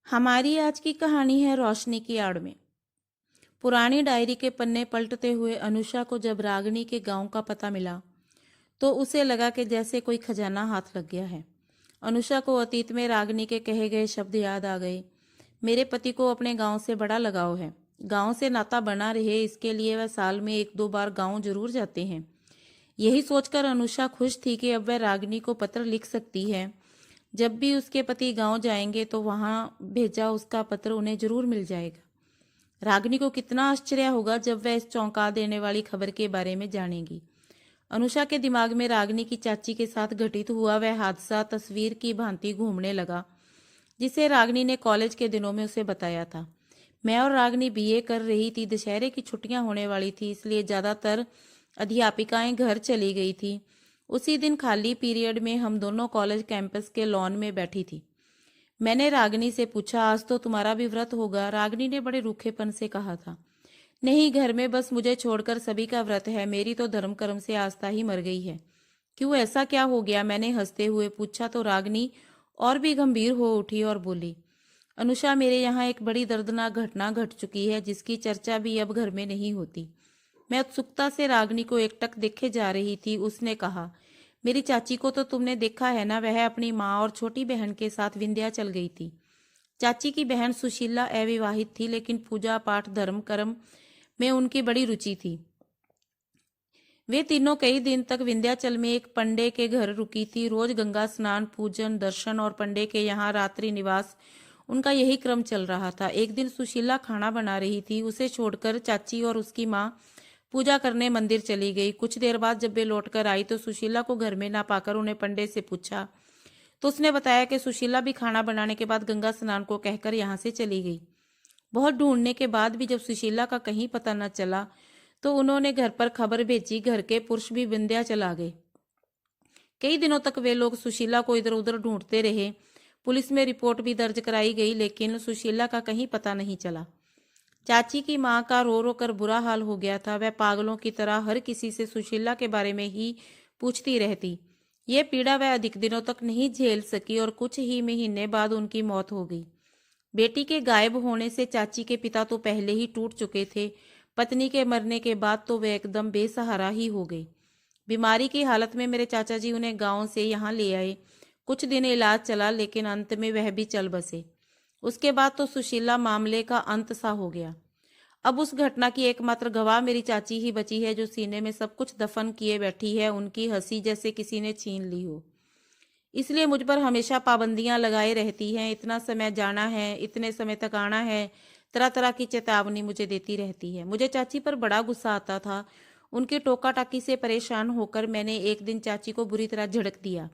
हमारी आज की कहानी है रोशनी की आड़ में। पुरानी डायरी के पन्ने पलटते हुए अनुषा को जब रागिनी के गांव का पता मिला तो उसे लगा कि जैसे कोई खजाना हाथ लग गया है। अनुषा को अतीत में रागिनी के कहे गए शब्द याद आ गए। मेरे पति को अपने गांव से बड़ा लगाव है। गांव से नाता बना रहे इसके लिए वह साल में एक दो बार गांव जरूर जाते हैं। यही सोचकर अनुषा खुश थी कि अब वह रागिनी को पत्र लिख सकती है। जब भी उसके पति गांव जाएंगे तो वहां भेजा उसका पत्र उन्हें जरूर मिल जाएगा। रागिनी को कितना आश्चर्य होगा जब वह इस चौंका देने वाली खबर के बारे में जानेगी। अनुषा के दिमाग में रागिनी की चाची के साथ घटित हुआ वह हादसा तस्वीर की भांति घूमने लगा जिसे रागिनी ने कॉलेज के दिनों में उसे बताया था। मैं और रागिनी बीए कर रही थी। दशहरे की छुट्टियां होने वाली थी इसलिए ज्यादातर अध्यापिकाएं घर चली गई थी। उसी दिन खाली पीरियड में हम दोनों कॉलेज कैंपस के लॉन में बैठी थी। मैंने रागिनी से पूछा, आज तो तुम्हारा भी व्रत होगा? रागिनी ने बड़े रूखेपन से कहा था, नहीं, घर में बस मुझे छोड़कर सभी का व्रत है। मेरी तो धर्म कर्म से आस्था ही मर गई है। क्यों, ऐसा क्या हो गया? मैंने हंसते हुए पूछा तो रागिनी और भी गंभीर हो उठी और बोली, अनुषा, मेरे यहाँ एक बड़ी दर्दनाक घटना घट चुकी है जिसकी चर्चा भी अब घर में नहीं होती। मैं उत्सुकता से रागिनी को एकटक देखे जा रही थी। उसने कहा, मेरी चाची को तो तुमने देखा है ना, वह अपनी माँ और छोटी बहन के साथ विंध्याचल गई थी। चाची की बहन सुशीला अविवाहित थी लेकिन पूजा पाठ धर्म कर्म में उनकी बड़ी रुचि थी। वे तीनों कई दिन तक विंध्याचल में एक पंडे के घर रुकी थी। रोज गंगा स्नान, पूजन, दर्शन और पंडे के यहाँ रात्रि निवास, उनका यही क्रम चल रहा था। एक दिन सुशीला खाना बना रही थी। उसे छोड़कर चाची और उसकी माँ पूजा करने मंदिर चली गई। कुछ देर बाद जब वे लौटकर आई तो सुशीला को घर में ना पाकर उन्हें पंडे से पूछा तो उसने बताया कि सुशीला भी खाना बनाने के बाद गंगा स्नान को कहकर यहाँ से चली गई। बहुत ढूंढने के बाद भी जब सुशीला का कहीं पता न चला तो उन्होंने घर पर खबर भेजी। घर के पुरुष भी विंध्याचल आ गए। कई दिनों तक वे लोग सुशीला को इधर उधर ढूंढते रहे। पुलिस में रिपोर्ट भी दर्ज कराई गई लेकिन सुशीला का कहीं पता नहीं चला। चाची की माँ का रो रो कर बुरा हाल हो गया था। वह पागलों की तरह हर किसी से सुशीला के बारे में ही पूछती रहती। ये पीड़ा वह अधिक दिनों तक नहीं झेल सकी और कुछ ही महीने बाद उनकी मौत हो गई। बेटी के गायब होने से चाची के पिता तो पहले ही टूट चुके थे। पत्नी के मरने के बाद तो वे एकदम बेसहारा ही हो गई। बीमारी की हालत में मेरे चाचा जी उन्हें गांव से यहाँ ले आए। कुछ दिन इलाज चला लेकिन अंत में वह भी चल बसे। उसके बाद तो सुशीला मामले का अंत सा हो गया। अब उस घटना की एकमात्र गवाह मेरी चाची ही बची है जो सीने में सब कुछ दफन किए बैठी है। उनकी हंसी जैसे किसी ने छीन ली हो। इसलिए मुझ पर हमेशा पाबंदियां लगाए रहती हैं। इतना समय जाना है, इतने समय तक आना है, तरह तरह की चेतावनी मुझे देती रहती है। मुझे चाची पर बड़ा गुस्सा आता था। उनकी टोका टाकी से परेशान होकर मैंने एक दिन चाची को बुरी तरह झड़क दिया।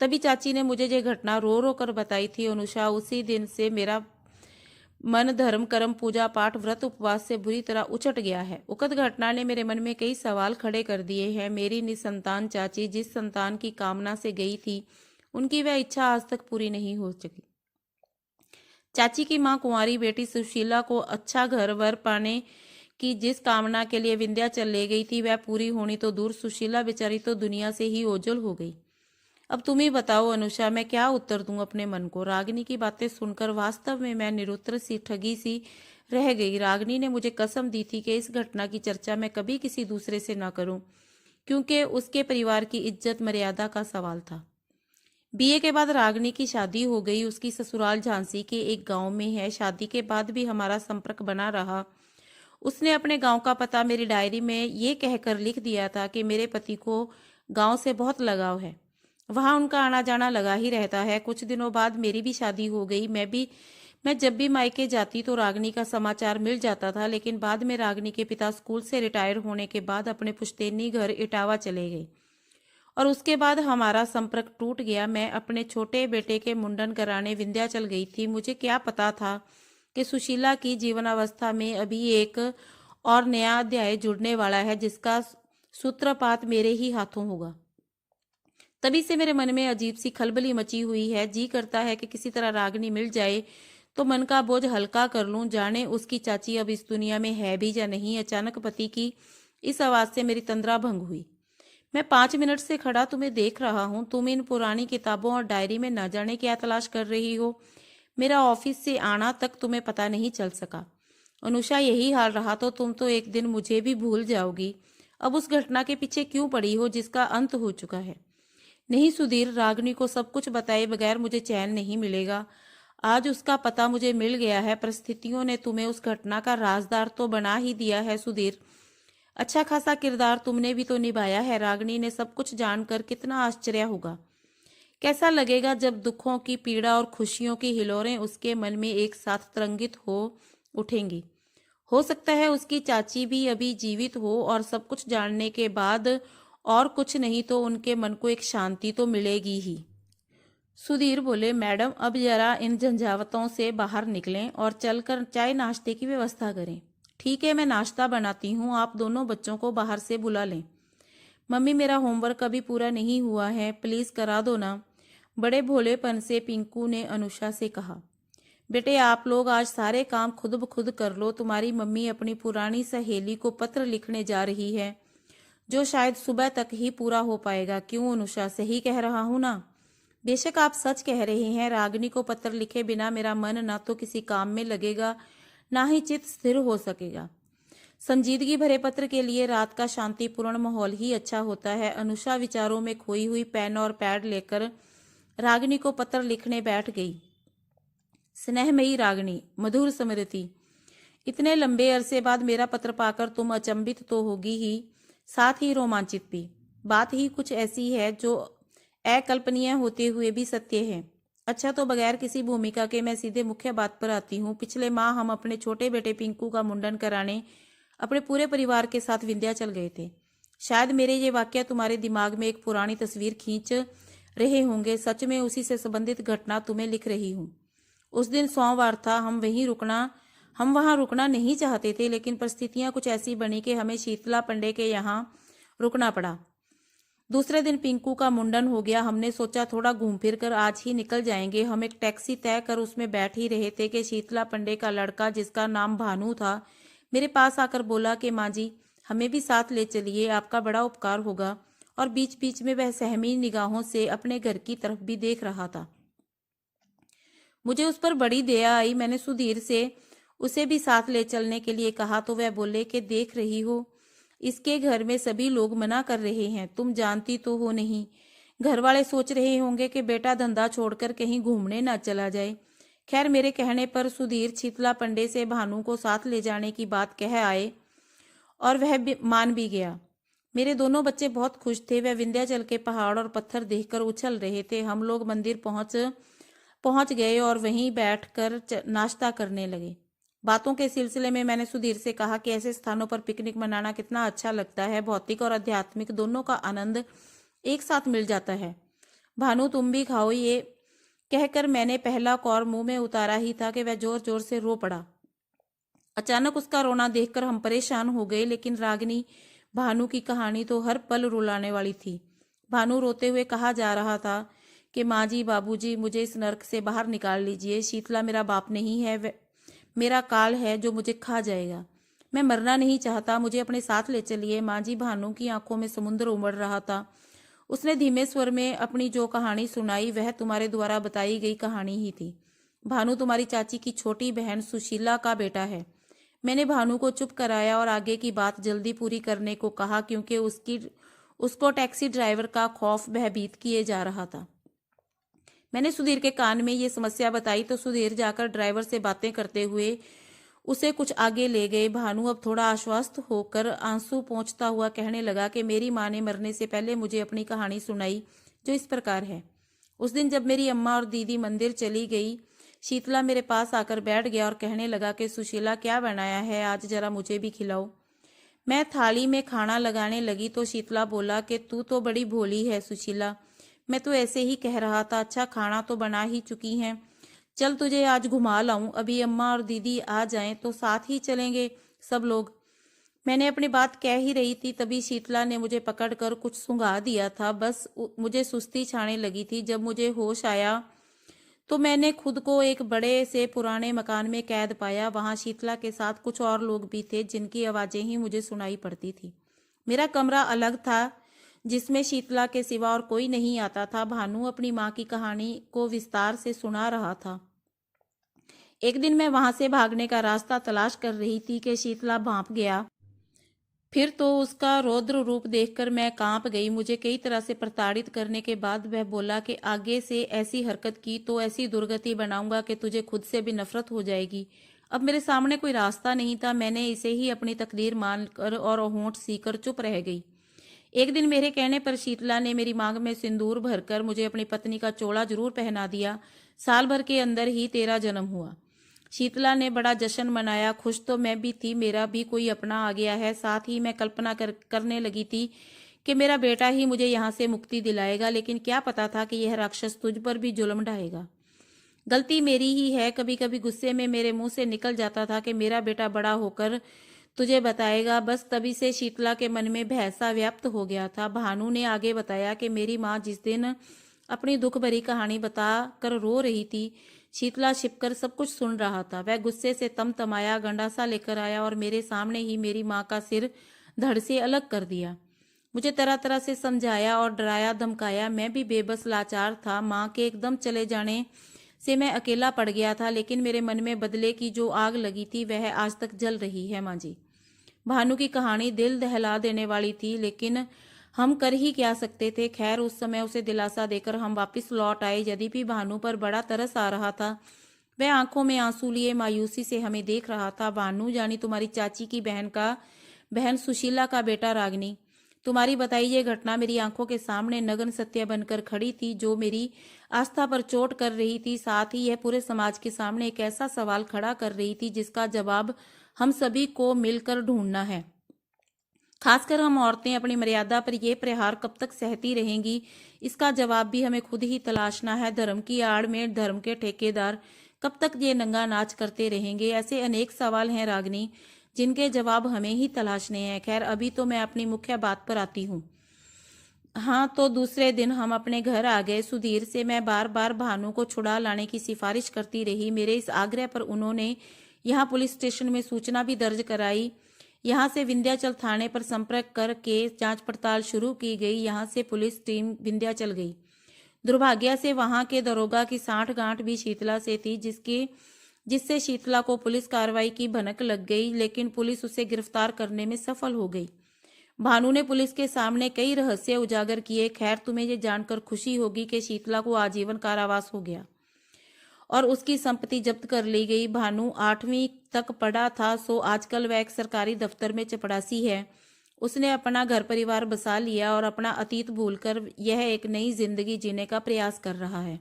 तभी चाची ने मुझे ये घटना रो रो कर बताई थी। अनुषा, उसी दिन से मेरा मन धर्म कर्म पूजा पाठ व्रत उपवास से बुरी तरह उचट गया है। उक्त घटना ने मेरे मन में कई सवाल खड़े कर दिए हैं। मेरी निसंतान चाची जिस संतान की कामना से गई थी उनकी वह इच्छा आज तक पूरी नहीं हो सकी। चाची की माँ कुंवारी बेटी सुशीला को अच्छा घर वर पाने की जिस कामना के लिए विंध्याचल ले गई थी वह पूरी होनी तो दूर, सुशीला बेचारी तो दुनिया से ही ओझल हो गई। अब तुम ही बताओ अनुषा, मैं क्या उत्तर दूं अपने मन को? रागिनी की बातें सुनकर वास्तव में मैं निरुत्तर सी, ठगी सी रह गई। रागिनी ने मुझे कसम दी थी कि इस घटना की चर्चा मैं कभी किसी दूसरे से न करूं क्योंकि उसके परिवार की इज्जत मर्यादा का सवाल था। बीए के बाद रागिनी की शादी हो गई। उसकी ससुराल झांसी के एक गांव में है। शादी के बाद भी हमारा संपर्क बना रहा। उसने अपने गांव का पता मेरी डायरी में ये कहकर लिख दिया था कि मेरे पति को गांव से बहुत लगाव है, वहां उनका आना जाना लगा ही रहता है। कुछ दिनों बाद मेरी भी शादी हो गई। मैं जब भी मायके जाती तो रागिनी का समाचार मिल जाता था लेकिन बाद में रागिनी के पिता स्कूल से रिटायर होने के बाद अपने पुश्तैनी घर इटावा चले गए और उसके बाद हमारा संपर्क टूट गया। मैं अपने छोटे बेटे के मुंडन कराने विंध्याचल गई थी। मुझे क्या पता था कि सुशीला की जीवनावस्था में अभी एक और नया अध्याय जुड़ने वाला है जिसका सूत्रपात मेरे ही हाथों होगा। तभी से मेरे मन में अजीब सी खलबली मची हुई है। जी करता है कि किसी तरह रागिनी मिल जाए तो मन का बोझ हल्का कर लूं। जाने उसकी चाची अब इस दुनिया में है भी या नहीं। अचानक पति की इस आवाज से मेरी तंद्रा भंग हुई। मैं 5 मिनट से खड़ा तुम्हें देख रहा हूं। तुम इन पुरानी किताबों और डायरी में न जाने क्या तलाश कर रही हो। मेरा ऑफिस से आना तक तुम्हें पता नहीं चल सका। अनुषा, यही हाल रहा तो तुम तो एक दिन मुझे भी भूल जाओगी। अब उस घटना के पीछे क्यों पड़ी हो जिसका अंत हो चुका है? नहीं सुधीर, रागिनी को सब कुछ बताए बगैर मुझे चैन नहीं मिलेगा। आज उसका पता मुझे मिल गया है। परिस्थितियों ने तुम्हें उस घटना का राजदार तो बना ही दिया है सुधीर। अच्छा खासा किरदार तुमने भी तो निभाया है। रागिनी ने सब कुछ जानकर कितना आश्चर्य होगा। कैसा लगेगा जब दुखों की पीड़ा और खुशियों की हिलोरें उसके मन में एक साथ तरंगित हो उठेंगी। हो सकता है उसकी चाची भी अभी जीवित हो और सब कुछ जानने के बाद और कुछ नहीं तो उनके मन को एक शांति तो मिलेगी ही। सुधीर बोले, मैडम अब जरा इन झंझावतों से बाहर निकलें और चलकर चाय नाश्ते की व्यवस्था करें। ठीक है, मैं नाश्ता बनाती हूँ, आप दोनों बच्चों को बाहर से बुला लें। मम्मी, मेरा होमवर्क अभी पूरा नहीं हुआ है, प्लीज करा दो ना। बड़े भोलेपन से पिंकू ने अनुषा से कहा। बेटे, आप लोग आज सारे काम खुद ब खुद कर लो। तुम्हारी मम्मी अपनी पुरानी सहेली को पत्र लिखने जा रही है, जो शायद सुबह तक ही पूरा हो पाएगा। क्यों अनुषा, सही कह रहा हूं ना? बेशक आप सच कह रहे हैं। रागिनी को पत्र लिखे बिना मेरा मन ना तो किसी काम में लगेगा, ना ही चित्त स्थिर हो सकेगा। संजीदगी भरे पत्र के लिए रात का शांतिपूर्ण माहौल ही अच्छा होता है। अनुषा विचारों में खोई हुई पेन और पैड लेकर रागिनी को पत्र लिखने बैठ गई। स्नेहमयी रागिनी, मधुर स्मृति, इतने लंबे अरसे बाद मेरा पत्र पाकर तुम अचंभित तो होगी ही, साथ ही रोमांचित भी। बात ही कुछ ऐसी है जो अकल्पनीय होते हुए भी सत्य है। अच्छा, तो बगैर किसी भूमिका के मैं सीधे मुख्य बात पर आती हूँ। पिछले माह हम अपने छोटे बेटे पिंकू का मुंडन कराने अपने पूरे परिवार के साथ विंध्याचल गए थे। शायद मेरे ये वाक्य तुम्हारे दिमाग में एक पुरानी तस्वीर खींच रहे होंगे। सच में उसी से संबंधित घटना तुम्हें लिख रही हूँ। उस दिन सोमवार था। हम वहां रुकना नहीं चाहते थे, लेकिन परिस्थितियां कुछ ऐसी बनी कि हमें शीतला पंडे के यहाँ रुकना पड़ा। दूसरे दिन पिंकू का मुंडन हो गया। हमने सोचा थोड़ा घूम फिर कर आज ही निकल जाएंगे। हम एक टैक्सी तय कर उसमें बैठ ही रहे थे कि शीतला पंडे का लड़का, जिसका नाम भानु था, मेरे पास आकर बोला कि माँ जी, हमें भी साथ ले चलिए, आपका बड़ा उपकार होगा। और बीच बीच में वह सहमी निगाहों से अपने घर की तरफ भी देख रहा था। मुझे उस पर बड़ी दया आई। मैंने सुधीर से उसे भी साथ ले चलने के लिए कहा तो वह बोले कि देख रही हो, इसके घर में सभी लोग मना कर रहे हैं, तुम जानती तो हो नहीं। घर वाले सोच रहे होंगे कि बेटा धंधा छोड़कर कहीं घूमने ना चला जाए। खैर, मेरे कहने पर सुधीर शीतला पंडे से भानु को साथ ले जाने की बात कह आए और वह मान भी गया। मेरे दोनों बच्चे बहुत खुश थे। वह विंध्याचल के पहाड़ और पत्थर देखकर उछल रहे थे। हम लोग मंदिर पहुंच गए और वहीं बैठकर नाश्ता करने लगे। बातों के सिलसिले में मैंने सुधीर से कहा कि ऐसे स्थानों पर पिकनिक मनाना कितना अच्छा लगता है। भौतिक और आध्यात्मिक दोनों का आनंद एक साथ मिल जाता है। भानु, तुम भी खाओ। ये कहकर मैंने पहला कौर मुंह में उतारा ही था कि वह जोर जोर से रो पड़ा। अचानक उसका रोना देखकर हम परेशान हो गए, लेकिन रागिनी भानु की कहानी तो हर पल रुलाने वाली थी। भानु रोते हुए कहा जा रहा था कि माँ जी, बाबूजी, मुझे इस नर्क से बाहर निकाल लीजिए। शीतला मेरा बाप नहीं है, मेरा काल है जो मुझे खा जाएगा। मैं मरना नहीं चाहता, मुझे अपने साथ ले चलिए माँ जी। भानु की आंखों में समुद्र उमड़ रहा था। उसने धीमे स्वर में अपनी जो कहानी सुनाई वह तुम्हारे द्वारा बताई गई कहानी ही थी। भानु तुम्हारी चाची की छोटी बहन सुशीला का बेटा है। मैंने भानु को चुप कराया और आगे की बात जल्दी पूरी करने को कहा, क्योंकि उसको टैक्सी ड्राइवर का खौफ भयभीत किए जा रहा था। मैंने सुधीर के कान में ये समस्या बताई तो सुधीर जाकर ड्राइवर से बातें करते हुए उसे कुछ आगे ले गए। भानु अब थोड़ा आश्वस्त होकर आंसू पोंछता हुआ कहने लगा कि मेरी माँ ने मरने से पहले मुझे अपनी कहानी सुनाई, जो इस प्रकार है। उस दिन जब मेरी अम्मा और दीदी मंदिर चली गई, शीतला मेरे पास आकर बैठ गया और कहने लगा कि सुशीला, क्या बनाया है आज, जरा मुझे भी खिलाओ। मैं थाली में खाना लगाने लगी तो शीतला बोला कि तू तो बड़ी भोली है सुशीला, मैं तो ऐसे ही कह रहा था। अच्छा, खाना तो बना ही चुकी हैं, चल तुझे आज घुमा लाऊं। अभी अम्मा और दीदी आ जाएं तो साथ ही चलेंगे सब लोग। मैंने अपनी बात कह ही रही थी, तभी शीतला ने मुझे पकड़कर कुछ सुंघा दिया था। बस मुझे सुस्ती छाने लगी थी। जब मुझे होश आया तो मैंने खुद को एक बड़े से पुराने मकान में कैद पाया। वहां शीतला के साथ कुछ और लोग भी थे, जिनकी आवाजें ही मुझे सुनाई पड़ती थी। मेरा कमरा अलग था, जिसमें शीतला के सिवा और कोई नहीं आता था। भानु अपनी माँ की कहानी को विस्तार से सुना रहा था। एक दिन मैं वहां से भागने का रास्ता तलाश कर रही थी कि शीतला भांप गया। फिर तो उसका रौद्र रूप देखकर मैं कांप गई। मुझे कई तरह से प्रताड़ित करने के बाद वह बोला कि आगे से ऐसी हरकत की तो ऐसी दुर्गति बनाऊंगा कि तुझे खुद से भी नफरत हो जाएगी। अब मेरे सामने कोई रास्ता नहीं था। मैंने इसे ही अपनी तकदीर मानकर और होंठ सीकर चुप रह गई। एक दिन मेरे कहने पर शीतला ने मेरी मांग में सिंदूर भरकर मुझे अपनी पत्नी का चोला जरूर पहना दिया। साल भर के अंदर ही तेरा जन्म हुआ। शीतला ने बड़ा जश्न मनाया। खुश तो मैं भी थी, मेरा भी कोई अपना आ गया है। साथ ही मैं कल्पना करने लगी थी कि मेरा बेटा ही मुझे यहाँ से मुक्ति दिलाएगा। लेकिन क्या पता था कि यह राक्षस तुझ पर भी जुल्म ढाएगा। गलती मेरी ही है। कभी कभी गुस्से में मेरे मुंह से निकल जाता था कि मेरा बेटा बड़ा होकर तुझे बताएगा। बस तभी से शीतला के मन में भैंसा व्याप्त हो गया था। भानु ने आगे बताया कि मेरी माँ जिस दिन अपनी दुख भरी कहानी बता कर रो रही थी, शीतला छिपकर सब कुछ सुन रहा था। वह गुस्से से तमतमाया, गंडासा लेकर आया और मेरे सामने ही मेरी माँ का सिर धड़ से अलग कर दिया। मुझे तरह तरह से समझाया और डराया धमकाया। मैं भी बेबस लाचार था। माँ के एकदम चले जाने से मैं अकेला पड़ गया था, लेकिन मेरे मन में बदले की जो आग लगी थी वह आज तक जल रही है। माँ जी, भानु की कहानी दिल दहला देने वाली थी, लेकिन हम कर ही क्या सकते थे। खैर, उस समय उसे दिलासा देकर हम वापस लौट आए। यद्यपि भानु पर बड़ा तरस आ रहा था। वह आंखों में आंसू लिए मायूसी से हमें देख रहा था। भानु यानी तुम्हारी चाची की बहन सुशीला का बेटा रागिनी। तुम्हारी बताई ये घटना मेरी आंखों के सामने नग्न सत्य बनकर खड़ी थी, जो मेरी आस्था पर चोट कर रही थी। साथ ही यह पूरे समाज के सामने एक ऐसा सवाल खड़ा कर रही थी जिसका जवाब हम सभी को मिलकर ढूंढना है। खासकर हम औरतें अपनी मर्यादा पर यह प्रहार कब तक सहती रहेंगी, इसका जवाब भी हमें खुद ही तलाशना है। धर्म की आड़ में धर्म के ठेकेदार कब तक ये नंगा नाच करते रहेंगे? ऐसे अनेक सवाल हैं रागिनी, जिनके जवाब हमें ही तलाशने हैं। खैर, अभी तो मैं अपनी मुख्य बात पर आती हूँ। हाँ, तो दूसरे दिन हम अपने घर आ गए। सुधीर से मैं बार बार भानु को छुड़ा लाने की सिफारिश करती रही। मेरे इस आग्रह पर उन्होंने यहाँ पुलिस स्टेशन में सूचना भी दर्ज कराई। यहाँ से विंध्याचल थाने पर संपर्क करके जांच पड़ताल शुरू की गई। यहाँ से पुलिस टीम विंध्याचल गई। दुर्भाग्य से वहां के दरोगा की सांठ-गांठ भी शीतला से थी, जिससे शीतला को पुलिस कार्रवाई की भनक लग गई, लेकिन पुलिस उसे गिरफ्तार करने में सफल हो गई। भानु ने पुलिस के सामने कई रहस्य उजागर किए। खैर, तुम्हें ये जानकर खुशी होगी कि शीतला को आजीवन कारावास हो गया और उसकी संपत्ति जब्त कर ली गई। भानु 8वीं तक पढ़ा था, सो आजकल वह एक सरकारी दफ्तर में चपड़ासी है। उसने अपना घर परिवार बसा लिया और अपना अतीत भूलकर यह एक नई जिंदगी जीने का प्रयास कर रहा है।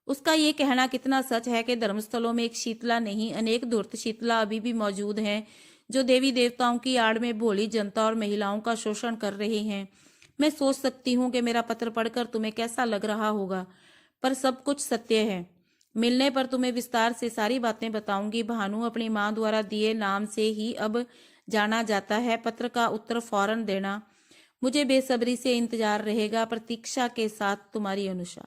उसका ये कहना कितना सच है कि धर्मस्थलों में एक शीतला नहीं, अनेक धूर्त शीतला अभी भी मौजूद हैं, जो देवी देवताओं की आड़ में भोली जनता और महिलाओं का शोषण कर रहे हैं। मैं सोच सकती हूँ कि मेरा पत्र पढ़कर तुम्हें कैसा लग रहा होगा, पर सब कुछ सत्य है। मिलने पर तुम्हें विस्तार से सारी बातें बताऊंगी। भानु अपनी माँ द्वारा दिए नाम से ही अब जाना जाता है। पत्र का उत्तर फौरन देना। मुझे बेसब्री से इंतजार रहेगा। प्रतीक्षा के साथ, तुम्हारी अनुषा।